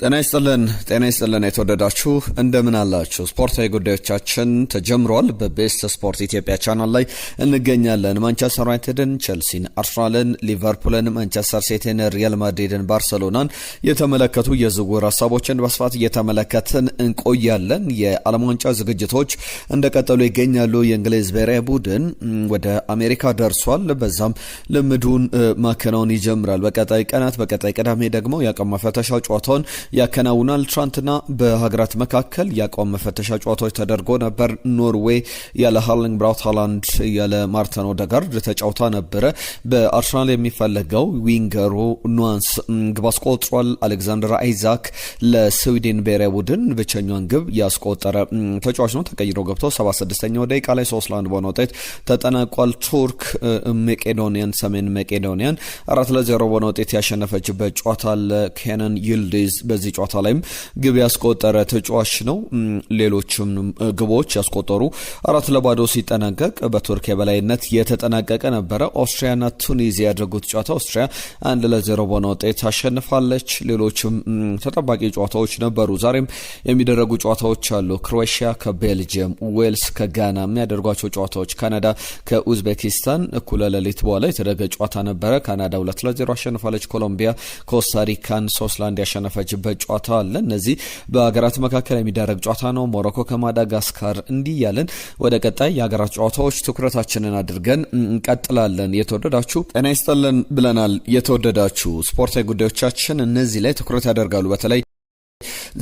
ጤና ይስጥልን የተወደዳችሁ እንደምን አላችሁ? ስፖርታዊ ጉዳዮቻችን ተጀምሯል። በቤስት ስፖርት ኢትዮጵያ ቻናል ላይ እንገኛለን። ማንቸስተር ዩናይትድን፣ ቸልሲን፣ አርሰናልን፣ ሊቨርፑልን፣ ማንቸስተር ሲቲን፣ ሪያል ማድሪድን፣ ባርሴሎናን የተመለከቱ የዝውውር ሀሳቦችን በስፋት እየተመለከትን እንቆያለን። የዓለም ዋንጫ ዝግጅቶች እንደቀጠሉ ይገኛሉ። የእንግሊዝ ብሔራዊ ቡድን ወደ አሜሪካ ደርሷል። በዛም ልምዱን ማከናወን ይጀምራል። በቀጣይ ቅዳሜ ደግሞ የአቋም መፈተሻ ጨዋታውን ያከናውናል። ትራንትና በሀገራት መካከል የአቋም መፈተሻ ጨዋታዎች ተደርጎ ነበር። ኖርዌይ ያለ ሃርሊንግ ብራውት ሃላንድ ያለ ማርቲን ኦዴጋርድ ተጫውታ ነበረ። በአርሰናል የሚፈለገው ዊንገሩ ኑዋንስ ግብ አስቆጥሯል። አሌክዛንደር አይዛክ ለስዊድን ብሔራዊ ቡድን ብቸኛውን ግብ ያስቆጠረ ተጫዋች ነው። ተቀይሮ ገብቶ 76ኛው ደቂቃ ላይ 3-1 በሆነ ውጤት ተጠናቋል። ቱርክ ሰሜን መቄዶኒያን 4-0 በሆነ ውጤት ያሸነፈችበት ጨዋታ ለኬነን ይልዲዝ በዚህ ጨዋታ ላይም ግብ ያስቆጠረ ተጫዋች ነው። ሌሎችም ግቦች ያስቆጠሩ 4-0 ሲጠናቀቅ በቱርክ የበላይነት የተጠናቀቀ ነበረ። ኦስትሪያና ቱኒዚያ ያደረጉት ጨዋታ ኦስትሪያ 1-0 በሆነ ውጤት አሸንፋለች። ሌሎችም ተጠባቂ ጨዋታዎች ነበሩ። ዛሬም የሚደረጉ ጨዋታዎች አሉ። ክሮኤሽያ ከቤልጅየም፣ ዌልስ ከጋና የሚያደርጓቸው ጨዋታዎች፣ ካናዳ ከኡዝቤኪስታን እኩለ ሌሊት በኋላ የተደረገ ጨዋታ ነበረ። ካናዳ 2-0 አሸንፋለች። ኮሎምቢያ ኮስታሪካን 3-1 ያሸነፈችበት ጨዋታ አለ። እነዚህ በሀገራት መካከል የሚደረግ ጨዋታ ነው። ሞሮኮ ከማዳጋስካር እንዲህ ያለን ወደ ቀጣይ የሀገራት ጨዋታዎች ትኩረታችንን አድርገን እንቀጥላለን። የተወደዳችሁ ጤና ይስጥልን ብለናል። የተወደዳችሁ ስፖርታዊ ጉዳዮቻችን እነዚህ ላይ ትኩረት ያደርጋሉ። በተለይ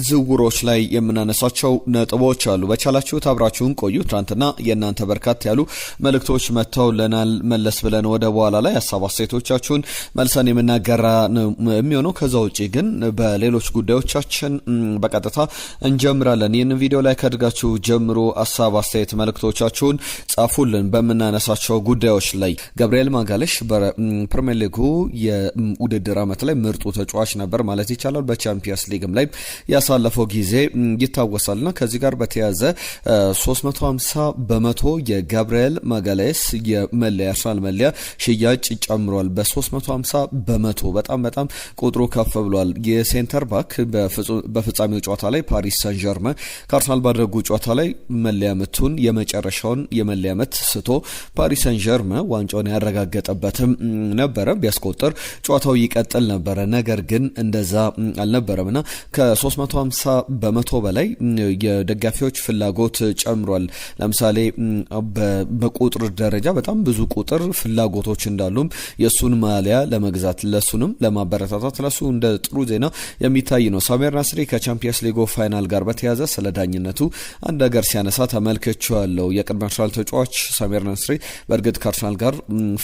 ዝውውሮች ላይ የምናነሳቸው ነጥቦች አሉ። በቻላችሁት አብራችሁን ቆዩ። ትናንትና የእናንተ በርካታ ያሉ መልእክቶች መጥተውልናል። መለስ ብለን ወደ በኋላ ላይ ሀሳብ አስተያየቶቻችሁን መልሰን የምናገራ የሚሆነው። ከዛ ውጪ ግን በሌሎች ጉዳዮቻችን በቀጥታ እንጀምራለን። ይህንን ቪዲዮ ላይ ከድጋችሁ ጀምሮ ሀሳብ አስተያየት መልእክቶቻችሁን ጻፉልን። በምናነሳቸው ጉዳዮች ላይ ገብርኤል ማጋለሽ በፕሪሚየር ሊጉ የውድድር ዓመት ላይ ምርጡ ተጫዋች ነበር ማለት ይቻላል። በቻምፒየንስ ሊግም ላይ ያሳለፈው ጊዜ ይታወሳልና ከዚህ ጋር በተያያዘ 350 በመቶ የጋብርኤል ማጋሌስ የመለያ አርሰናል መለያ ሽያጭ ጨምሯል። በ350 በመቶ በጣም ቁጥሩ ከፍ ብሏል። የሴንተር ባክ በፍጻሜው ጨዋታ ላይ ፓሪስ ሳን ዠርመን ከአርሰናል ባደረጉ ጨዋታ ላይ መለያ ምቱን የመጨረሻውን የመለያ ምት ስቶ ፓሪስ ሳን ዠርመን ዋንጫውን ያረጋገጠበትም ነበረ። ቢያስቆጥር ጨዋታው ይቀጥል ነበረ። ነገር ግን እንደዛ አልነበረምና ከ350 በመቶ በላይ የደጋፊዎች ፍላጎት ጨምሯል። ለምሳሌ በቁጥር ደረጃ በጣም ብዙ ቁጥር ፍላጎቶች እንዳሉም የሱን ማሊያ ለመግዛት ለሱንም ለማበረታታት ለሱ እንደ ጥሩ ዜና የሚታይ ነው። ሳሜር ናስሪ ከቻምፒየንስ ሊግ ፋይናል ጋር በተያያዘ ስለ ዳኝነቱ አንድ ነገር ሲያነሳ ተመልክቼዋለሁ። የቅድመ አርሰናል ተጫዋች ሳሜር ናስሪ በእርግጥ ከአርሰናል ጋር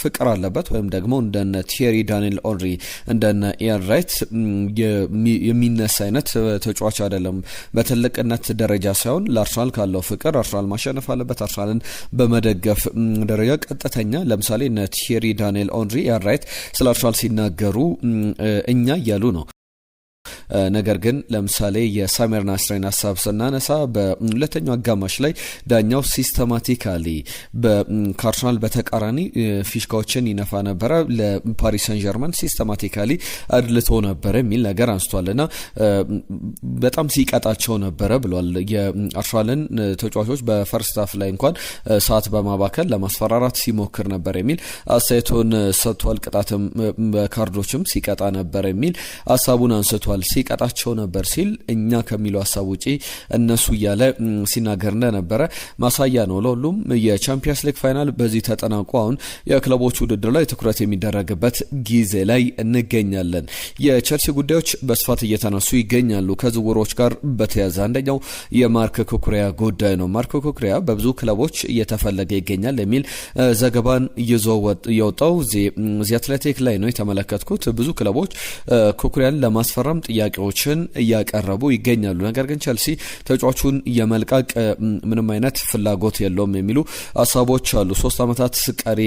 ፍቅር አለበት ወይም ደግሞ እንደነ ቲየሪ ዳንኤል ኦንሪ እንደነ ኢያን ራይት የሚነሳ አይነት ተጫዋች አይደለም። በትልቅነት ደረጃ ሳይሆን ለአርሰናል ካለው ፍቅር አርሰናል ማሸነፍ አለበት። አርሰናልን በመደገፍ ደረጃ ቀጥተኛ ለምሳሌ እነ ቲየሪ ዳንኤል ኦንሪ ኢያን ራይት ስለ አርሰናል ሲናገሩ እኛ እያሉ ነው። ነገር ግን ለምሳሌ የሳሜር ናስሪን ሀሳብ ስናነሳ በሁለተኛው አጋማሽ ላይ ዳኛው ሲስተማቲካሊ ከአርሰናል በተቃራኒ ፊሽካዎችን ይነፋ ነበረ፣ ለፓሪስ ሰን ዠርመን ሲስተማቲካሊ አድልቶ ነበረ የሚል ነገር አንስቷልና በጣም ሲቀጣቸው ነበረ ብሏል። የአርሰናልን ተጫዋቾች በፈርስት ሃፍ ላይ እንኳን ሰዓት በማባከል ለማስፈራራት ሲሞክር ነበር የሚል አስተያየቱን ሰጥቷል። ቅጣትም በካርዶችም ሲቀጣ ነበር የሚል ሀሳቡን አንስቷል። ሲቀጣቸው ነበር ሲል እኛ ከሚለው ሀሳብ ውጪ እነሱ እያለ ሲናገር እንደነበረ ማሳያ ነው። ለሁሉም የቻምፒየንስ ሊግ ፋይናል በዚህ ተጠናቆ አሁን የክለቦች ውድድር ላይ ትኩረት የሚደረግበት ጊዜ ላይ እንገኛለን። የቸልሲ ጉዳዮች በስፋት እየተነሱ ይገኛሉ። ከዝውውሮች ጋር በተያያዘ አንደኛው የማርክ ኩኩሪያ ጉዳይ ነው። ማርክ ኩኩሪያ በብዙ ክለቦች እየተፈለገ ይገኛል የሚል ዘገባን ይዞ የወጣው ዚ አትሌቲክ ላይ ነው የተመለከትኩት። ብዙ ክለቦች ኩኩሪያን ለማስፈረም ጥያቄዎችን እያቀረቡ ይገኛሉ። ነገር ግን ቸልሲ ተጫዋቹን የመልቀቅ ምንም አይነት ፍላጎት የለውም የሚሉ ሀሳቦች አሉ። 3 ዓመታት ቀሪ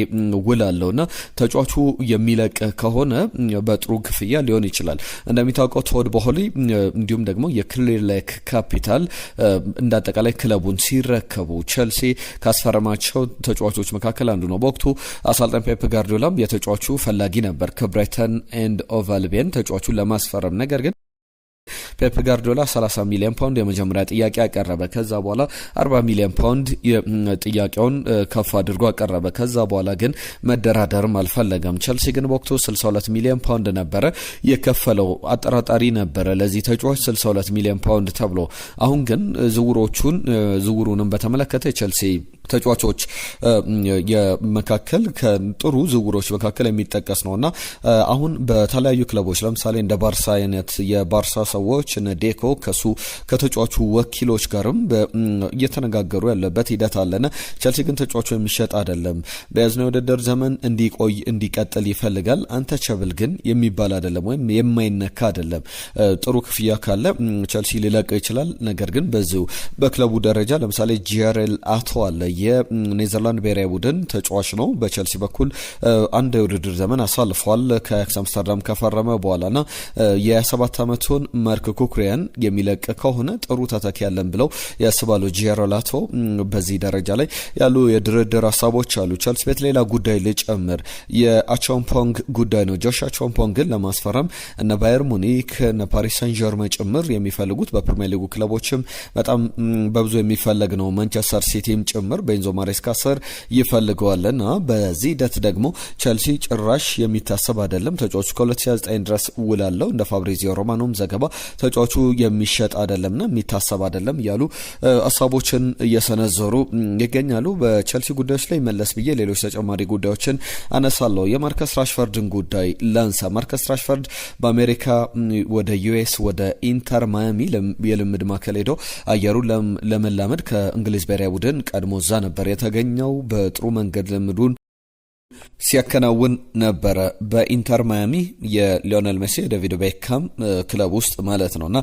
ውል አለውና ተጫዋቹ የሚለቅ ከሆነ በጥሩ ክፍያ ሊሆን ይችላል። እንደሚታወቀው ቶድ ቦሆሊ እንዲሁም ደግሞ የክሊር ሌክ ካፒታል እንዳጠቃላይ ክለቡን ሲረከቡ ቸልሲ ካስፈረማቸው ተጫዋቾች መካከል አንዱ ነው። በወቅቱ አሰልጣኝ ፔፕ ጋርዲዮላም የተጫዋቹ ፈላጊ ነበር ከብራይተን ኤንድ ኦቭ አልቢዮን ተጫዋቹን ለማስፈረም። ነገር ግን ፔፕ ጋርዲዮላ 30 ሚሊዮን ፓውንድ የመጀመሪያ ጥያቄ አቀረበ። ከዛ በኋላ 40 ሚሊዮን ፓውንድ ጥያቄውን ከፍ አድርጎ አቀረበ። ከዛ በኋላ ግን መደራደርም አልፈለገም። ቸልሲ ግን በወቅቱ 62 ሚሊዮን ፓውንድ ነበረ የከፈለው። አጠራጣሪ ነበረ ለዚህ ተጫዋች 62 ሚሊዮን ፓውንድ ተብሎ። አሁን ግን ዝውውሩንም በተመለከተ ቸልሲ ተጫዋቾች የመካከል ከጥሩ ዝውውሮች መካከል የሚጠቀስ ነውና አሁን በተለያዩ ክለቦች ለምሳሌ እንደ ባርሳ አይነት የባርሳ ሰዎች እነ ዴኮ ከተጫዋቹ ወኪሎች ጋርም እየተነጋገሩ ያለበት ሂደት አለና ቸልሲ ግን ተጫዋቹ የሚሸጥ አይደለም። በያዝነው የውድድር ዘመን እንዲቀጥል ይፈልጋል። አንተቸብል ግን የሚባል አይደለም ወይም የማይነካ አይደለም። ጥሩ ክፍያ ካለ ቸልሲ ሊለቀው ይችላል። ነገር ግን በዚሁ በክለቡ ደረጃ ለምሳሌ ጂያሬል አቶ አለ የኔዘርላንድ ብሔራዊ ቡድን ተጫዋች ነው። በቸልሲ በኩል አንድ የውድድር ዘመን አሳልፏል ከአያክስ አምስተርዳም ከፈረመ በኋላና የ27 ዓመቱን ማርክ ኩኩሪያን የሚለቅ ከሆነ ጥሩ ተተኪ ያለን ብለው ያስባሉ ጂያሮላቶ። በዚህ ደረጃ ላይ ያሉ የድርድር ሀሳቦች አሉ። ቸልሲ ቤት ሌላ ጉዳይ ልጨምር፣ የአቻምፖንግ ጉዳይ ነው። ጆሽ አቻምፖንግን ለማስፈረም እነ ባየር ሙኒክ እነ ፓሪስ ሳን ጀርመን ጭምር የሚፈልጉት በፕሪሚየር ሊጉ ክለቦችም በጣም በብዙ የሚፈለግ ነው። ማንቸስተር ሲቲም ጭምር በኤንዞ ማሬስካ ስር ይፈልገዋልና በዚህ ሂደት ደግሞ ቸልሲ ጭራሽ የሚታሰብ አይደለም። ተጫዋቹ ከ2009 ድረስ ውላለው እንደ ፋብሪዚዮ ሮማኖም ዘገባ ተጫዋቹ የሚሸጥ አይደለምና የሚታሰብ አይደለም እያሉ ሀሳቦችን እየሰነዘሩ ይገኛሉ። በቸልሲ ጉዳዮች ላይ መለስ ብዬ ሌሎች ተጨማሪ ጉዳዮችን አነሳለሁ። የማርከስ ራሽፈርድን ጉዳይ ላንሳ። ማርከስ ራሽፈርድ በአሜሪካ ወደ ዩኤስ ወደ ኢንተር ማያሚ የልምድ ማዕከል ሄዶ አየሩን ለመላመድ ከእንግሊዝ ብሔራዊ ቡድን ቀድሞ እዛ ነበር የተገኘው። በጥሩ መንገድ ልምዱን ሲያከናውን ነበረ በኢንተር ማያሚ የሊዮኔል ሜሲ ዴቪድ ቤካም ክለብ ውስጥ ማለት ነውና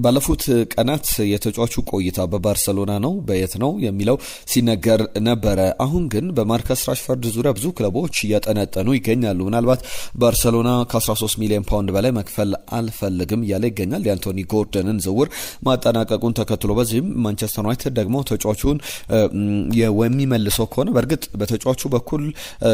ባለፉት ቀናት የተጫዋቹ ቆይታ በባርሰሎና ነው በየት ነው የሚለው ሲነገር ነበረ። አሁን ግን በማርከስ ራሽፈርድ ዙሪያ ብዙ ክለቦች እያጠነጠኑ ይገኛሉ። ምናልባት ባርሰሎና ከ13 ሚሊዮን ፓውንድ በላይ መክፈል አልፈልግም እያለ ይገኛል የአንቶኒ ጎርደንን ዝውውር ማጠናቀቁን ተከትሎ። በዚህም ማንቸስተር ዩናይትድ ደግሞ ተጫዋቹን የሚመልሰው ከሆነ በእርግጥ በተጫዋቹ በኩል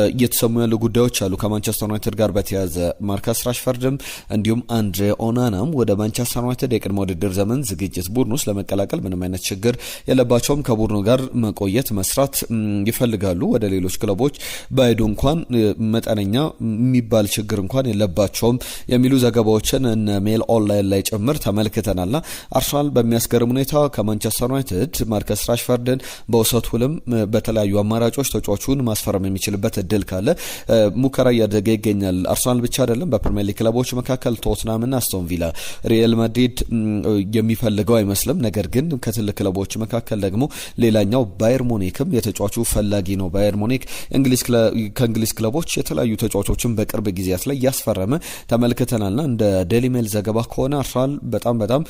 እየተሰሙ ያሉ ጉዳዮች አሉ ከማንቸስተር ዩናይትድ ጋር በተያያዘ። ማርከስ ራሽፈርድም እንዲሁም አንድሬ ኦናናም ወደ ማንቸስተር ዩናይትድ የቅድመ ውድድር ዘመን ዝግጅት ቡድን ውስጥ ለመቀላቀል ምንም አይነት ችግር የለባቸውም። ከቡድኑ ጋር መቆየት መስራት ይፈልጋሉ። ወደ ሌሎች ክለቦች ባይዱ እንኳን መጠነኛ የሚባል ችግር እንኳን የለባቸውም የሚሉ ዘገባዎችን እነ ሜል ኦንላይን ላይ ጭምር ተመልክተናልና አርሰናል በሚያስገርም ሁኔታ ከማንቸስተር ዩናይትድ ማርከስ ራሽፈርድን በውሰት ውልም በተለያዩ አማራጮች ተጫዋቹን ማስፈረም የሚችልበት እድል ካለ ሙከራ እያደረገ ይገኛል። አርሰናል ብቻ አይደለም፣ በፕሪሚየር ሊግ ክለቦች መካከል ቶትናም እና አስቶን ቪላ፣ ሪያል ማድሪድ የሚፈልገው አይመስልም። ነገር ግን ከትልቅ ክለቦች መካከል ደግሞ ሌላኛው ባየር ሙኒክም የተጫዋቹ ፈላጊ ነው። ባየር ሙኒክ ከእንግሊዝ ክለቦች የተለያዩ ተጫዋቾችን በቅርብ ጊዜያት ላይ ያስፈረመ ተመልክተናልና እንደ ዴሊ ሜል ዘገባ ከሆነ አርሰናል በጣም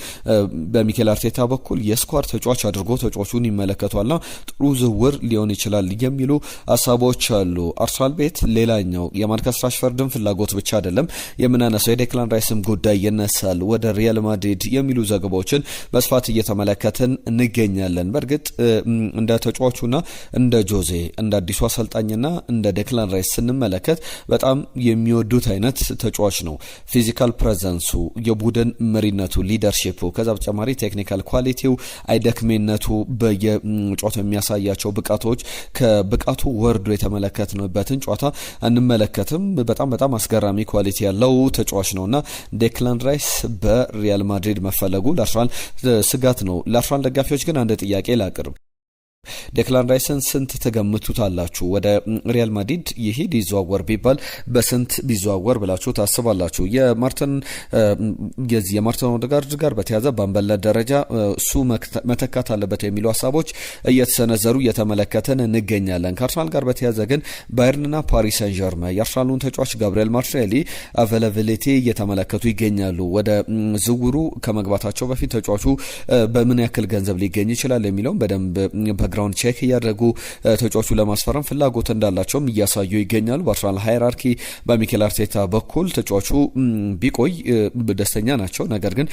በሚኬል አርቴታ በኩል የስኳድ ተጫዋች አድርጎ ተጫዋቹን ይመለከቷልና ጥሩ ዝውውር ሊሆን ይችላል የሚሉ ሀሳቦች አሉ። አርሰናል ቤት ሌላኛው የማርከስ ራሽፈርድን ፍላጎት ብቻ አይደለም የምናነሳው የዴክላን ራይስም ጉዳይ ይነሳል። ወደ ሪያል ማድሪድ የሚሉ ዘገባዎችን በስፋት እየተመለከትን እንገኛለን። በእርግጥ እንደ ተጫዋቹና እንደ ጆዜ እንደ አዲሱ አሰልጣኝና እንደ ዴክላን ራይስ ስንመለከት በጣም የሚወዱት አይነት ተጫዋች ነው። ፊዚካል ፕሬዘንሱ፣ የቡድን መሪነቱ፣ ሊደርሺፑ፣ ከዛ በተጨማሪ ቴክኒካል ኳሊቲው፣ አይደክሜነቱ፣ በየጨዋታው የሚያሳያቸው ብቃቶች ከብቃቱ ወርዶ የተመለከትንበትን ጨዋታ እንመለከትም። በጣም አስገራሚ ኳሊቲ ያለው ተጫዋች ነውና ዴክላን ራይስ በሪያል ማድሪድ መፈለጉ ለአርሰናል ስጋት ነው። ለአርሰናል ደጋፊዎች ግን አንድ ጥያቄ ላቅርብ። ዴክላን ራይስን ስንት ተገምቱታላችሁ? ወደ ሪያል ማድሪድ ይሄድ ይዘዋወር ቢባል በስንት ቢዘዋወር ብላችሁ ታስባላችሁ? የማርቲን ኦዴጋርድ ጋር በተያዘ በአምበልነት ደረጃ እሱ መተካት አለበት የሚሉ ሀሳቦች እየተሰነዘሩ እየተመለከተን እንገኛለን። ከአርሰናል ጋር በተያዘ ግን ባየርንና ፓሪስ ሰን ዠርመን የአርሰናሉን ተጫዋች ጋብሪኤል ማርቲኔሊ አቬላቢሊቲ እየተመለከቱ ይገኛሉ። ወደ ዝውውሩ ከመግባታቸው በፊት ተጫዋቹ በምን ያክል ገንዘብ ሊገኝ ይችላል የሚለውም በደንብ ባክግራውንድ ቼክ እያደረጉ ተጫዋቹ ለማስፈረም ፍላጎት እንዳላቸውም እያሳዩ ይገኛሉ። በአርሰናል ሃይራርኪ በሚኬል አርቴታ በኩል ተጫዋቹ ቢቆይ ደስተኛ ናቸው። ነገር ግን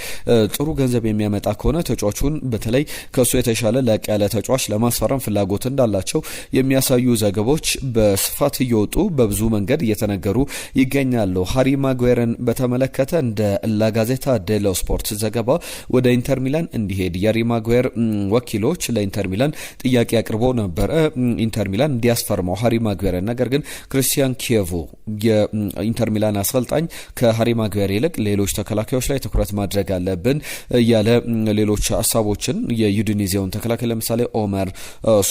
ጥሩ ገንዘብ የሚያመጣ ከሆነ ተጫዋቹን በተለይ ከሱ የተሻለ ለቅ ያለ ተጫዋች ለማስፈረም ፍላጎት እንዳላቸው የሚያሳዩ ዘገቦች በስፋት እየወጡ በብዙ መንገድ እየተነገሩ ይገኛሉ። ሃሪ ማጓየርን በተመለከተ እንደ ላጋዜታ ዴሎ ስፖርት ዘገባ ወደ ኢንተር ሚላን እንዲሄድ የሃሪ ማጓየር ወኪሎች ለኢንተር ሚላን ጥያቄ አቅርቦ ነበረ፣ ኢንተር ሚላን እንዲያስፈርመው ሃሪ ማጓየርን። ነገር ግን ክሪስቲያን ኪየቮ የኢንተር ሚላን አሰልጣኝ ከሃሪ ማጓየር ይልቅ ሌሎች ተከላካዮች ላይ ትኩረት ማድረግ አለብን ያለ ሌሎች ሀሳቦችን የዩዲኒዚያውን ተከላካይ ለምሳሌ ኦመር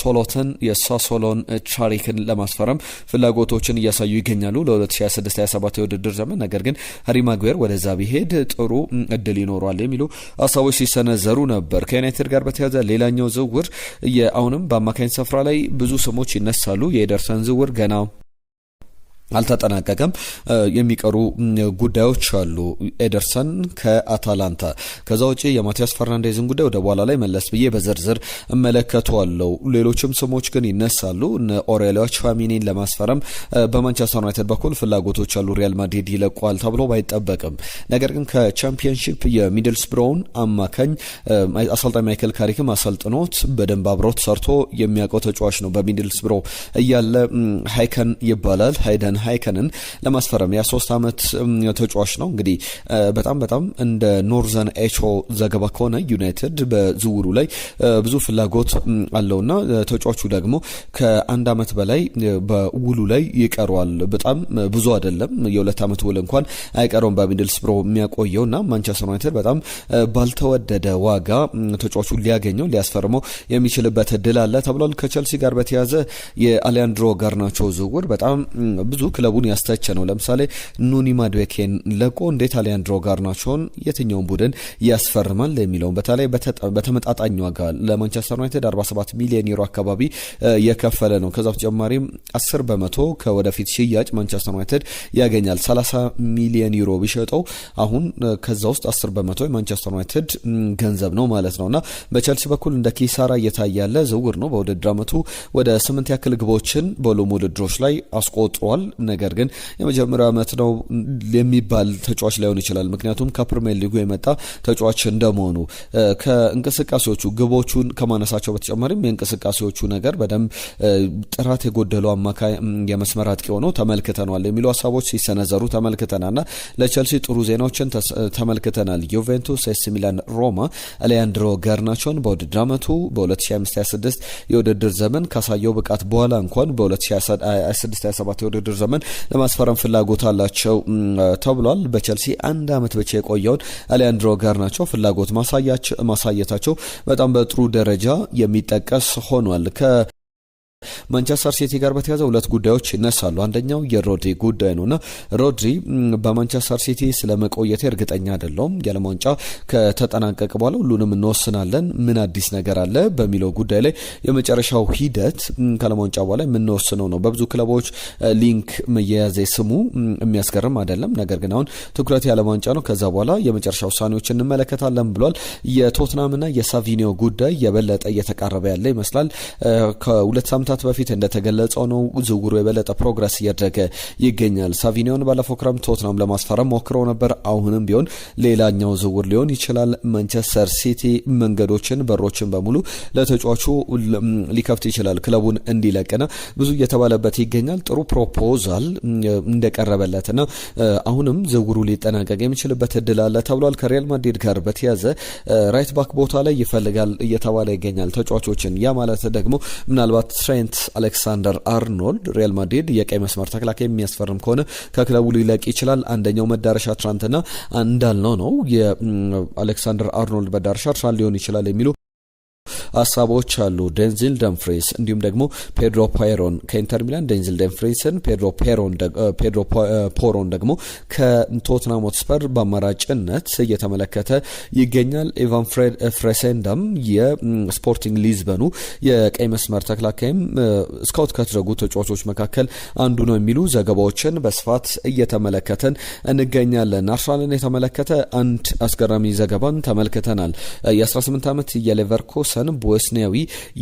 ሶሎትን የሳሶሎን ትራሪክን ለማስፈረም ፍላጎቶችን እያሳዩ ይገኛሉ ለ2026/27 የውድድር ዘመን። ነገር ግን ሃሪ ማጓየር ወደዛ ቢሄድ ጥሩ እድል ይኖረዋል የሚሉ ሀሳቦች ሲሰነዘሩ ነበር። ከዩናይትድ ጋር በተያያዘ ሌላኛው ዝውውር አሁንም በአማካኝ ስፍራ ላይ ብዙ ስሞች ይነሳሉ። የኤደርሰን ዝውውር ገና አልተጠናቀቀም። የሚቀሩ ጉዳዮች አሉ። ኤደርሰን ከአታላንታ፣ ከዛ ውጪ የማቲያስ ፈርናንዴዝን ጉዳይ ወደ በኋላ ላይ መለስ ብዬ በዝርዝር እመለከተዋለሁ። ሌሎችም ስሞች ግን ይነሳሉ። ኦሬሊዮ ቹዋሚኒን ለማስፈረም በማንቸስተር ዩናይትድ በኩል ፍላጎቶች አሉ። ሪያል ማድሪድ ይለቋል ተብሎ ባይጠበቅም፣ ነገር ግን ከቻምፒየንሺፕ የሚድልስብሮውን አማካኝ አሰልጣኝ ማይክል ካሪክም አሰልጥኖት በደንብ አብሮት ሰርቶ የሚያውቀው ተጫዋች ነው። በሚድልስብሮ እያለ ሃይከን ይባላል ሃይደን ሃይከንን ለማስፈረም የ3 ዓመት ተጫዋች ነው። እንግዲህ በጣም እንደ ኖርዘርን ኤቾ ዘገባ ከሆነ ዩናይትድ በዝውውሩ ላይ ብዙ ፍላጎት አለውና ተጫዋቹ ደግሞ ከ1 ዓመት በላይ በውሉ ላይ ይቀረዋል። በጣም ብዙ አይደለም፣ የ2 ዓመት ውል እንኳን አይቀረውም በሚድልስብሮ የሚያቆየውና ማንቸስተር ዩናይትድ በጣም ባልተወደደ ዋጋ ተጫዋቹ ሊያገኘው ሊያስፈርመው የሚችልበት እድል አለ ተብሏል። ከቸልሲ ጋር በተያያዘ የአሊያንድሮ ጋርናቾ ዝውውር በጣም ብዙ ክለቡን ያስተቸ ነው። ለምሳሌ ኑኒ ማድዌኬን ለቆ እንዴት አሊያንድሮ ጋርናቾን የትኛውን ቡድን ያስፈርማል የሚለውን በተለይ በተመጣጣኝ ዋጋ ለማንቸስተር ዩናይትድ 47 ሚሊዮን ዩሮ አካባቢ የከፈለ ነው። ከዛ በተጨማሪም 10% ከወደፊት ሽያጭ ማንቸስተር ዩናይትድ ያገኛል። 30 ሚሊዮን ዩሮ ቢሸጠው አሁን ከዛ ውስጥ 10% የማንቸስተር ዩናይትድ ገንዘብ ነው ማለት ነውና በቸልሲ በኩል እንደ ኪሳራ እየታየ ያለ ዝውውር ነው። በውድድር ዓመቱ ወደ 8 ያክል ግቦችን በሁሉም ውድድሮች ላይ አስቆጥሯል። ነገር ግን የመጀመሪያው ዓመት ነው የሚባል ተጫዋች ላይሆን ይችላል። ምክንያቱም ከፕሪሚየር ሊጉ የመጣ ተጫዋች እንደመሆኑ ከእንቅስቃሴዎቹ ግቦቹን ከማነሳቸው በተጨማሪም የእንቅስቃሴዎቹ ነገር በደንብ ጥራት የጎደለው አማካይ የመስመር አጥቂ ሆኖ ተመልክተናል የሚሉ ሀሳቦች ሲሰነዘሩ ተመልክተናልና ለቸልሲ ጥሩ ዜናዎችን ተመልክተናል። ዩቬንቱስ፣ ኤሲ ሚላን፣ ሮማ አሊያንድሮ ጋርናቾን በውድድር ዓመቱ በ2025/26 የውድድር ዘመን ካሳየው ብቃት በኋላ እንኳን በ2026/27 የውድድር ዘመን ለማስፈረም ፍላጎት አላቸው ተብሏል። በቸልሲ 1 ዓመት ብቻ የቆየውን አሊያንድሮ ጋርናቾ ፍላጎት ማሳየታቸው በጣም በጥሩ ደረጃ የሚጠቀስ ሆኗል። ማንቸስተር ሲቲ ጋር በተያያዘ 2 ጉዳዮች ይነሳሉ። አንደኛው የሮድሪ ጉዳይ ነውና ሮድሪ በማንቸስተር ሲቲ ስለመቆየት እርግጠኛ አይደለም። የዓለም ዋንጫ ከተጠናቀቀ በኋላ ሁሉንም እንወስናለን፣ ምን አዲስ ነገር አለ በሚለው ጉዳይ ላይ የመጨረሻው ሂደት ከዓለም ዋንጫ በኋላ የምንወስነው ነው። በብዙ ክለቦች ሊንክ መያያዝ ስሙ የሚያስገርም አይደለም። ነገር ግን አሁን ትኩረት የዓለም ዋንጫ ነው። ከዛ በኋላ የመጨረሻ ውሳኔዎችን እንመለከታለን ብሏል። የቶትናምና የሳቪኒዮ ጉዳይ የበለጠ እየተቃረበ ያለ ይመስላል። ከ2 ሳምንታት በፊት እንደተገለጸው ነው ዝውውሩ የበለጠ ፕሮግረስ እያደረገ ይገኛል። ሳቪኒዮን ባለፈው ክረምት ቶትናም ለማስፈረም ሞክረው ነበር። አሁንም ቢሆን ሌላኛው ዝውውር ሊሆን ይችላል። ማንቸስተር ሲቲ መንገዶችን በሮችን በሙሉ ለተጫዋቹ ሊከፍት ይችላል ክለቡን እንዲለቅና ብዙ እየተባለበት ይገኛል። ጥሩ ፕሮፖዛል እንደቀረበለትና አሁንም ዝውውሩ ሊጠናቀቅ የሚችልበት እድል አለ ተብሏል። ከሪያል ማድሪድ ጋር በተያዘ ራይት ባክ ቦታ ላይ ይፈልጋል እየተባለ ይገኛል ተጫዋቾችን። ያ ማለት ደግሞ ምናልባት ትሬንት አሌክሳንደር አርኖልድ ሪያል ማድሪድ የቀይ መስመር ተከላካይ የሚያስፈርም ከሆነ ከክለቡ ሊለቅ ይችላል። አንደኛው መዳረሻ ትራንትና እንዳልነው ነው። የአሌክሳንደር አርኖልድ መዳረሻ ትራንት ሊሆን ይችላል የሚሉ ሀሳቦች አሉ። ዴንዚል ደምፍሪስ እንዲሁም ደግሞ ፔድሮ ፖሮን ከኢንተር ሚላን ዴንዚል ደምፍሪስን ፔድሮ ፖሮን ደግሞ ከቶትናም ሆትስፐር በአማራጭነት እየተመለከተ ይገኛል። ኢቫን ፍሬሴንዳም የስፖርቲንግ ሊዝበኑ የቀይ መስመር ተከላካይም ስካውት ከተደረጉ ተጫዋቾች መካከል አንዱ ነው የሚሉ ዘገባዎችን በስፋት እየተመለከተን እንገኛለን። አርሰናልን የተመለከተ አንድ አስገራሚ ዘገባን ተመልክተናል። የ18 ዓመት የሌቨርኩሰን ቦስኒያዊ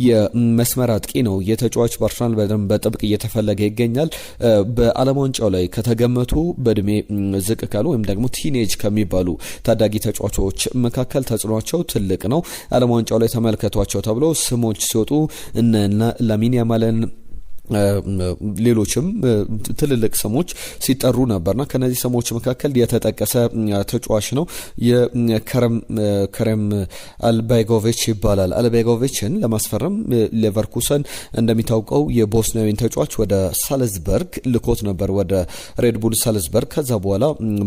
የመስመር አጥቂ ነው። የተጫዋች በአርሰናል በጥብቅ እየተፈለገ ይገኛል። በዓለም ዋንጫው ላይ ከተገመቱ በእድሜ ዝቅ ካሉ ወይም ደግሞ ቲኔጅ ከሚባሉ ታዳጊ ተጫዋቾች መካከል ተጽዕኖቸው ትልቅ ነው። ዓለም ዋንጫው ላይ ተመልከቷቸው ተብሎ ስሞች ሲወጡ እነ ላሚን ያማልን ሌሎችም ትልልቅ ስሞች ሲጠሩ ነበርና ከነዚህ ስሞች መካከል የተጠቀሰ ተጫዋች ነው። የከረም አልባይጎቪች ይባላል። አልባይጎቪችን ለማስፈረም ሌቨርኩሰን እንደሚታወቀው የቦስኒያዊን ተጫዋች ወደ ሳልዝበርግ ልኮት ነበር፣ ወደ ሬድቡል ሳልዝበርግ። ከዛ በኋላ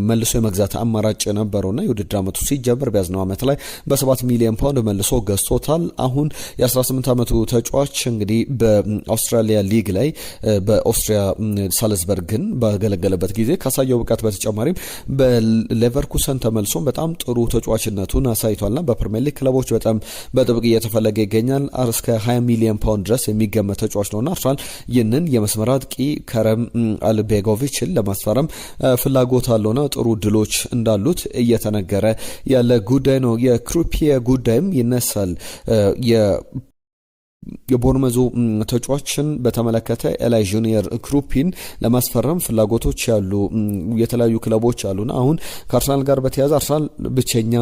መልሶ የመግዛት አማራጭ ነበረውና የውድድር ዓመቱ ሲጀምር በያዝነው ዓመት ላይ በ7 ሚሊዮን ፓውንድ መልሶ ገዝቶታል። አሁን የ18 ዓመቱ ተጫዋች እንግዲህ በአውስትራሊያ ሊግ ላይ በኦስትሪያ ሳልዝበርግን ባገለገለበት ጊዜ ካሳየው ብቃት በተጨማሪም በሌቨርኩሰን ተመልሶ በጣም ጥሩ ተጫዋችነቱን አሳይቷልና በፕሪሚየር ሊግ ክለቦች በጣም በጥብቅ እየተፈለገ ይገኛል። እስከ 20 ሚሊዮን ፓውንድ ድረስ የሚገመት ተጫዋች ነውና አርሰናል ይህንን የመስመር አጥቂ ከረም አልቤጎቪችን ለማስፈረም ፍላጎት አለውና ጥሩ ድሎች እንዳሉት እየተነገረ ያለ ጉዳይ ነው። የክሩፒየ ጉዳይም ይነሳል። የቦርመዞ ተጫዋችን በተመለከተ ኤላይ ጁኒየር ክሩፒን ለማስፈረም ፍላጎቶች ያሉ የተለያዩ ክለቦች አሉና አሁን ከአርሰናል ጋር በተያያዘ አርሰናል ብቸኛ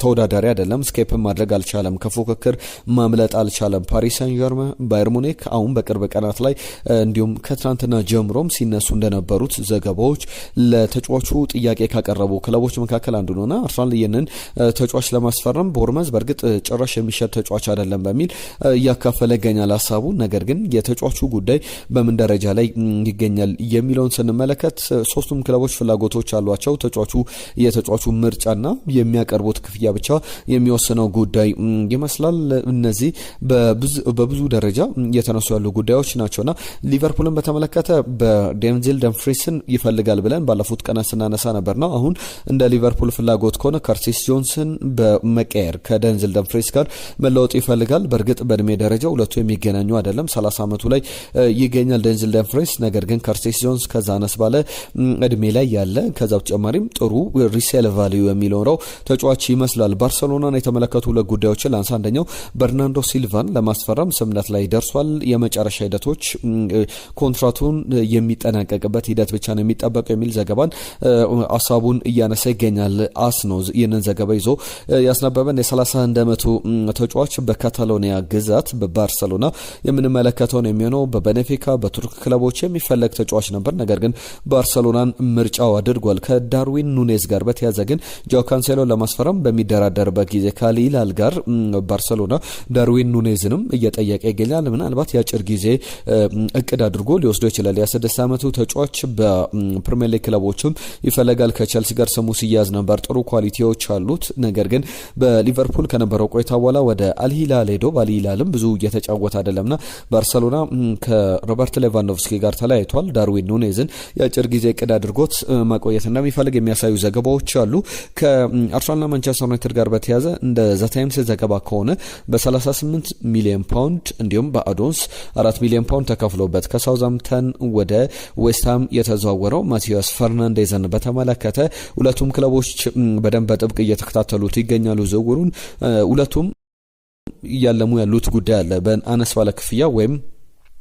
ተወዳዳሪ አይደለም። ስኬፕ ማድረግ አልቻለም፣ ከፉክክር ማምለጥ አልቻለም። ፓሪስ ሳን ዠርመን፣ ባየር ሙኒክ አሁን በቅርብ ቀናት ላይ እንዲሁም ከትናንትና ጀምሮም ሲነሱ እንደነበሩት ዘገባዎች ለተጫዋቹ ጥያቄ ካቀረቡ ክለቦች መካከል አንዱ ነውና አርሰናል ይህንን ተጫዋች ለማስፈረም ቦርመዝ በእርግጥ ጭራሽ የሚሸጥ ተጫዋች አይደለም በሚል እያካፈለ ይገኛል ሀሳቡ። ነገር ግን የተጫዋቹ ጉዳይ በምን ደረጃ ላይ ይገኛል የሚለውን ስንመለከት ሶስቱም ክለቦች ፍላጎቶች አሏቸው። የተጫዋቹ ምርጫና የሚያቀርቡት ክፍያ ብቻ የሚወስነው ጉዳይ ይመስላል። እነዚህ በብዙ ደረጃ እየተነሱ ያሉ ጉዳዮች ናቸውና ሊቨርፑልን በተመለከተ በዴንዚል ደምፍሪስን ይፈልጋል ብለን ባለፉት ቀናት ስናነሳ ነበርና አሁን እንደ ሊቨርፑል ፍላጎት ከሆነ ከርቲስ ጆንስን በመቀየር ከዴንዚል ደምፍሪስ ጋር መለወጥ ይፈልጋል። በእርግጥ በእድሜ ደረጃ ሁለቱ የሚገናኙ አይደለም። 30 ዓመቱ ላይ ይገኛል ዴንዚል ደምፍሪስ። ነገር ግን ከርቲስ ጆንስ ከዛ አነስ ባለ እድሜ ላይ ያለ ከዛ በተጨማሪም ጥሩ ሪሴል ቫልዩ የሚኖረው ተጫዋች ይመስላል። ባርሰሎናን የተመለከቱ ሁለት ጉዳዮችን ላንሳ። አንደኛው በርናንዶ ሲልቫን ለማስፈረም ስምምነት ላይ ደርሷል። የመጨረሻ ሂደቶች ኮንትራቱን የሚጠናቀቅበት ሂደት ብቻ ነው የሚጠበቀው የሚል ዘገባን ሀሳቡን እያነሳ ይገኛል። አስ ነው ይህንን ዘገባ ይዞ ያስነበበን። የ31 ዓመቱ ተጫዋች በካታሎኒያ ግዛት በባርሰሎና የምንመለከተው ነው የሚሆነው። በቤኔፊካ በቱርክ ክለቦች የሚፈለግ ተጫዋች ነበር፣ ነገር ግን ባርሰሎናን ምርጫው አድርጓል። ከዳርዊን ኑኔዝ ጋር በተያዘ ግን ጆ ካንሴሎ ለማስፈረም በሚደራደርበት ጊዜ ከሊላል ጋር ባርሰሎና ዳርዊን ኑኔዝንም እየጠየቀ ይገኛል። ምናልባት የአጭር ጊዜ እቅድ አድርጎ ሊወስዶ ይችላል። የ6 ዓመቱ ተጫዋች በፕሪሚየር ሊግ ክለቦችም ይፈለጋል። ከቸልሲ ጋር ስሙ ሲያዝ ነበር። ጥሩ ኳሊቲዎች አሉት። ነገር ግን በሊቨርፑል ከነበረው ቆይታ በኋላ ወደ አልሂላል ሄዶ ባልሂላልም ብዙ እየተጫወተ አይደለምና ባርሰሎና ከሮበርት ሌቫንዶቭስኪ ጋር ተለያይቷል። ዳርዊን ኑኔዝን የአጭር ጊዜ እቅድ አድርጎት ማቆየት እንደሚፈልግ የሚያሳዩ ዘገባዎች አሉ። ከአርሰናልና ማንቸስተር ዩናይትድ ጋር በተያያዘ እንደ ዘ ታይምስ ዘገባ ከሆነ በ38 ሚሊዮን ፓውንድ እንዲሁም በአዶንስ 4 ሚሊዮን ፓውንድ ተከፍሎበት ከሳውዛምፕተን ወደ ዌስትሃም የተዘዋወረው ማቲያስ ፈርናንዴዝን በተመለከተ ሁለቱም ክለቦች በደንብ በጥብቅ እየተከታተሉት ይገኛሉ። ዝውውሩን ሁለቱም እያለሙ ያሉት ጉዳይ አለ። በአነስ ባለ ክፍያ ወይም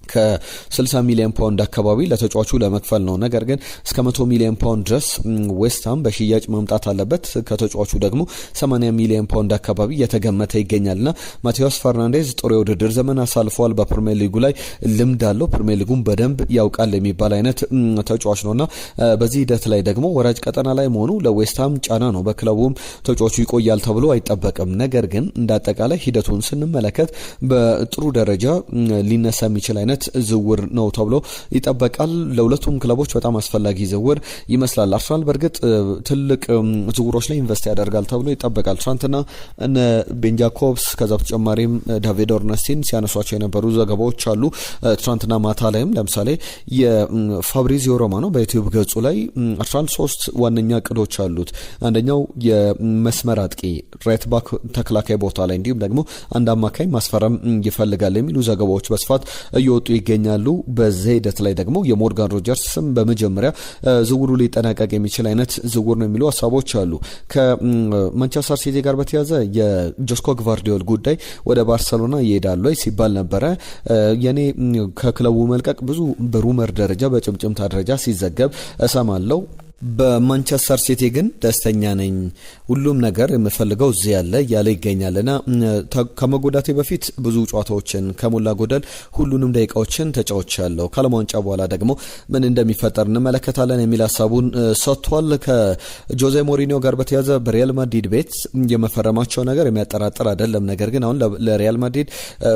ከ60 ሚሊዮን ፓውንድ አካባቢ ለተጫዋቹ ለመክፈል ነው። ነገር ግን እስከ 100 ሚሊዮን ፓውንድ ድረስ ዌስትሃም በሽያጭ መምጣት አለበት። ከተጫዋቹ ደግሞ 80 ሚሊዮን ፓውንድ አካባቢ እየተገመተ ይገኛልና ማቲያስ ፈርናንዴዝ ጥሩ የውድድር ዘመን አሳልፏል። በፕሪሚየር ሊጉ ላይ ልምድ አለው። ፕሪሚየር ሊጉን በደንብ ያውቃል የሚባል አይነት ተጫዋች ነውና በዚህ ሂደት ላይ ደግሞ ወራጅ ቀጠና ላይ መሆኑ ለዌስትሃም ጫና ነው። በክለቡም ተጫዋቹ ይቆያል ተብሎ አይጠበቅም። ነገር ግን እንዳጠቃላይ ሂደቱን ስንመለከት በጥሩ ደረጃ ሊነሳ የሚችል አይነት ዝውውር ነው ተብሎ ይጠበቃል። ለሁለቱም ክለቦች በጣም አስፈላጊ ዝውውር ይመስላል። አርሰናል በእርግጥ ትልቅ ዝውውሮች ላይ ኢንቨስት ያደርጋል ተብሎ ይጠበቃል። ትናንትና እነ ቤን ጃኮብስ ከዛ በተጨማሪም ዳቪድ ኦርነስቲን ሲያነሷቸው የነበሩ ዘገባዎች አሉ። ትናንትና ማታ ላይም ለምሳሌ የፋብሪዚዮ ሮማኖ በዩቲዩብ ገጹ ላይ አርሰናል 3 ዋነኛ እቅዶች አሉት። አንደኛው የመስመር አጥቂ ራይት ባክ ተከላካይ ቦታ ላይ እንዲሁም ደግሞ አንድ አማካይ ማስፈረም ይፈልጋል የሚሉ ዘገባዎች በስፋት እየወጡ እየወጡ ይገኛሉ። በዚህ ሂደት ላይ ደግሞ የሞርጋን ሮጀርስ ስም በመጀመሪያ ዝውውሩ ሊጠናቀቅ የሚችል አይነት ዝውውር ነው የሚሉ ሀሳቦች አሉ። ከማንቸስተር ሲቲ ጋር በተያያዘ የጆስኮ ግቫርዲዮል ጉዳይ ወደ ባርሰሎና ይሄዳል ሲባል ነበረ። የኔ ከክለቡ መልቀቅ ብዙ በሩመር ደረጃ በጭምጭምታ ደረጃ ሲዘገብ እሰማለሁ። በማንቸስተር ሲቲ ግን ደስተኛ ነኝ፣ ሁሉም ነገር የምፈልገው እዚህ ያለ ይገኛልና ከመጎዳቴ በፊት ብዙ ጨዋታዎችን ከሞላ ጎደል ሁሉንም ደቂቃዎችን ተጫውቻለሁ። ከዓለም ዋንጫ በኋላ ደግሞ ምን እንደሚፈጠር እንመለከታለን የሚል ሀሳቡን ሰጥቷል። ከጆዜ ሞሪኒዮ ጋር በተያያዘ በሪያል ማድሪድ ቤት የመፈረማቸው ነገር የሚያጠራጥር አይደለም። ነገር ግን አሁን ለሪያል ማድሪድ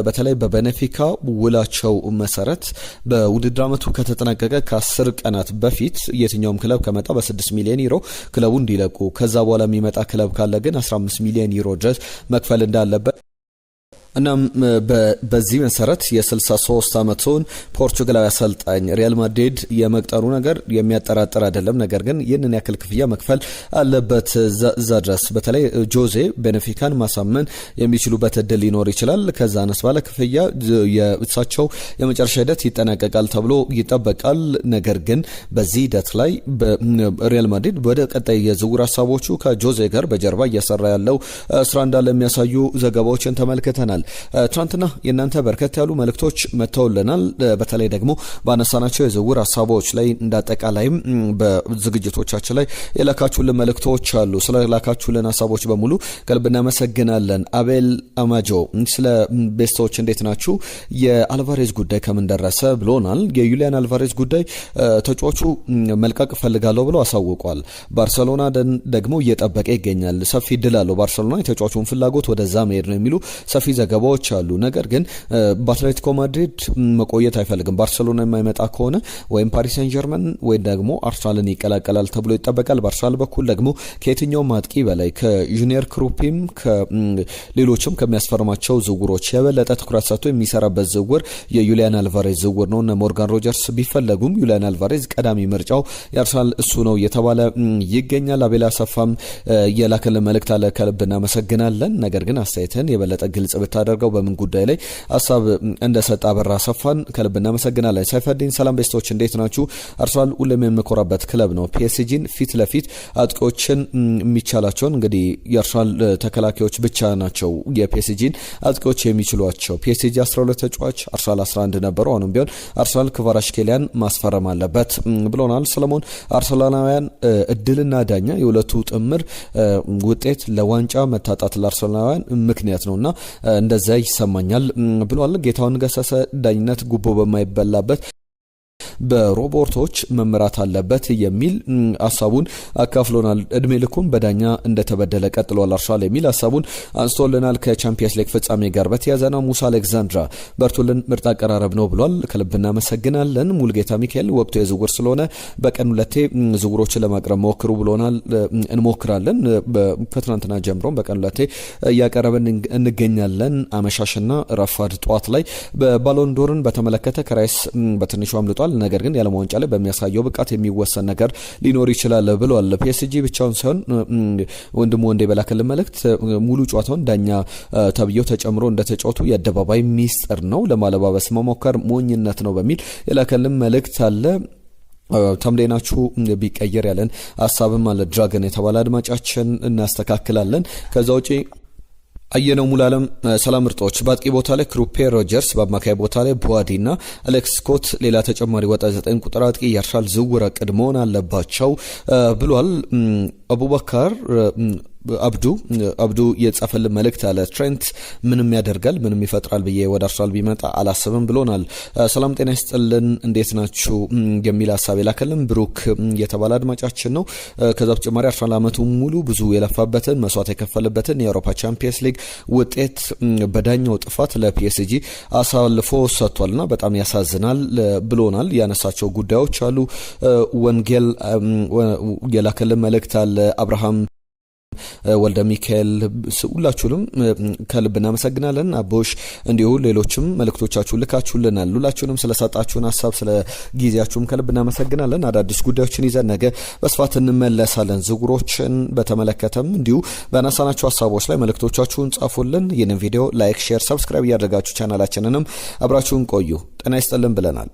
በተለይ በቤኔፊካ ውላቸው መሰረት በውድድር ዓመቱ ከተጠናቀቀ ከ10 ቀናት በፊት የትኛውም ክለብ ከመጣ በ6 ሚሊዮን ዩሮ ክለቡ እንዲለቁ ከዛ በኋላ የሚመጣ ክለብ ካለ ግን 15 ሚሊዮን ዩሮ ድረስ መክፈል እንዳለበት እናም በዚህ መሰረት የ63 ዓመቱን ፖርቹጋላዊ አሰልጣኝ ሪያል ማድሪድ የመቅጠሩ ነገር የሚያጠራጥር አይደለም። ነገር ግን ይህንን ያክል ክፍያ መክፈል አለበት። እዛ ድረስ በተለይ ጆዜ ቤኔፊካን ማሳመን የሚችሉበት እድል ሊኖር ይችላል። ከዛ አነስ ባለ ክፍያ የእሳቸው የመጨረሻ ሂደት ይጠናቀቃል ተብሎ ይጠበቃል። ነገር ግን በዚህ ሂደት ላይ ሪያል ማድሪድ ወደ ቀጣይ የዝውውር ሀሳቦቹ ከጆዜ ጋር በጀርባ እየሰራ ያለው ስራ እንዳለ የሚያሳዩ ዘገባዎችን ተመልክተናል። ትናንትና የእናንተ በርከት ያሉ መልእክቶች መተውልናል። በተለይ ደግሞ ባነሳናቸው የዝውውር ሀሳቦች ላይ እንዳጠቃላይም በዝግጅቶቻችን ላይ የላካችሁልን መልእክቶች አሉ። ስለ ላካችሁልን ሀሳቦች በሙሉ ከልብ እናመሰግናለን። አቤል አማጆ ስለ ቤስቶች እንዴት ናችሁ? የአልቫሬዝ ጉዳይ ከምን ደረሰ ብሎናል። የዩሊያን አልቫሬዝ ጉዳይ ተጫዋቹ መልቀቅ ፈልጋለሁ ብሎ አሳውቋል። ባርሰሎና ደግሞ እየጠበቀ ይገኛል። ሰፊ ድል አለው ባርሰሎና የተጫዋቹን ፍላጎት ወደዛ መሄድ ነው የሚሉ ሰፊ ዘገባዎች አሉ። ነገር ግን በአትሌቲኮ ማድሪድ መቆየት አይፈልግም። ባርሰሎና የማይመጣ ከሆነ ወይም ፓሪስ ሰን ጀርመን ወይም ደግሞ አርሰናልን ይቀላቀላል ተብሎ ይጠበቃል። በአርሰናል በኩል ደግሞ ከየትኛውም አጥቂ በላይ ከጁኒየር ክሩፒም ከሌሎችም ከሚያስፈርማቸው ዝውውሮች የበለጠ ትኩረት ሰጥቶ የሚሰራበት ዝውውር የዩሊያን አልቫሬዝ ዝውውር ነው። ሞርጋን ሮጀርስ ቢፈለጉም ዩሊያን አልቫሬዝ ቀዳሚ ምርጫው የአርሰናል እሱ ነው እየተባለ ይገኛል። አቤላ ሰፋም የላከልን መልእክት አለ፣ ከልብ እናመሰግናለን። ነገር ግን አስተያየትን የበለጠ ግልጽ ብታደርገው በምን ጉዳይ ላይ ሀሳብ እንደሰጠ አበራ ሰፋን ከልብ እናመሰግናለን። ሳይፈዲን ሰላም ቤስቶች እንዴት ናችሁ? አርሰናል ሁሌም የምኮራበት ክለብ ነው። ፒኤስጂን ፊት ለፊት አጥቂዎችን የሚቻላቸውን እንግዲህ የአርሰናል ተከላካዮች ብቻ ናቸው የፒኤስጂን አጥቂዎች የሚችሏቸው። ፒኤስጂ 12 ተጫዋች አርሰናል 11 ነበሩ። አሁንም ቢሆን አርሰናል ክቫራትስኬሊያን ማስፈረም አለበት ብሎናል ሰለሞን። አርሰናላውያን እድልና ዳኛ የሁለቱ ጥምር ውጤት ለዋንጫ መታጣት ለአርሰናላውያን ምክንያት ነውና እንደዛ ይሰማኛል ብሏል። ጌታውን ገሰሰ ዳኝነት ጉቦ በማይበላበት በሮቦርቶች መምራት አለበት የሚል ሀሳቡን አካፍሎናል። እድሜ ልኩን በዳኛ እንደተበደለ ቀጥሏል አርሰናል የሚል ሀሳቡን አንስቶልናል። ከቻምፒየንስ ሊግ ፍጻሜ ጋር በተያያዘ ነው። ሙሳ አሌክዛንድራ በርቱልን ምርጥ አቀራረብ ነው ብሏል። ከልብ እናመሰግናለን። ሙልጌታ ሚካኤል ወቅቱ የዝውውር ስለሆነ በቀን 2 ዝውውሮችን ለማቅረብ ሞክሩ ብሎናል። እንሞክራለን። ከትናንትና ጀምሮም በቀን 2 እያቀረብን እንገኛለን። አመሻሽና ረፋድ ጠዋት ላይ በባሎንዶርን በተመለከተ ከራይስ በትንሹ አምልጧል። ነገር ግን የዓለም ዋንጫ ላይ በሚያሳየው ብቃት የሚወሰን ነገር ሊኖር ይችላል ብሏል። ፒኤስጂ ብቻውን ሳይሆን ወንድሙ ወንዴ በላከልን መልእክት ሙሉ ጨዋታውን ዳኛ ተብየው ተጨምሮ እንደተጫወቱ የአደባባይ ሚስጥር ነው፣ ለማለባበስ መሞከር ሞኝነት ነው በሚል የላከልን መልእክት አለ። ተምሌናችሁ ቢቀየር ያለን ሀሳብም አለ። ድራገን የተባለ አድማጫችን እናስተካክላለን። ከዛ ውጪ አየነው ሙላለም ሰላም ምርጦች በአጥቂ ቦታ ላይ ክሩፔ ሮጀርስ፣ በአማካይ ቦታ ላይ ቡዋዲ እና አሌክስ ስኮት፣ ሌላ ተጨማሪ ወጣት 9 ቁጥር አጥቂ የአርሰናል ዝውውር እቅድ መሆን አለባቸው ብሏል። አቡበካር አብዱ የጻፈልን መልእክት አለ። ትሬንት ምንም ያደርጋል ምንም ይፈጥራል ብዬ ወደ አርሰናል ቢመጣ አላስብም ብሎናል። ሰላም ጤና ይስጥልን እንዴት ናችሁ የሚል ሀሳብ የላከልን ብሩክ የተባለ አድማጫችን ነው። ከዛ በተጨማሪ አርሰናል አመቱ ሙሉ ብዙ የለፋበትን መስዋዕት የከፈለበትን የአውሮፓ ቻምፒየንስ ሊግ ውጤት በዳኛው ጥፋት ለፒኤስጂ አሳልፎ ሰጥቷልና በጣም ያሳዝናል ብሎናል። ያነሳቸው ጉዳዮች አሉ። ወንጌል የላከልን መልእክት አለ። አብርሃም ወልደ ሚካኤል ሁላችሁንም ከልብ እናመሰግናለን። አቦሽ እንዲሁ ሌሎችም መልእክቶቻችሁን ልካችሁልናል። ሁላችሁንም ስለሰጣችሁን ሐሳብ ስለ ጊዜያችሁም ከልብ እናመሰግናለን። አዳዲስ ጉዳዮችን ይዘን ነገ በስፋት እንመለሳለን። ዝውውሮችን በተመለከተም እንዲሁ በአነሳናቸው ሐሳቦች ላይ መልእክቶቻችሁን ጻፉልን። ይህንን ቪዲዮ ላይክ፣ ሼር፣ ሰብስክራይብ ያደርጋችሁ ቻናላችንንም አብራችሁን ቆዩ። ጤና ይስጥልን ብለናል።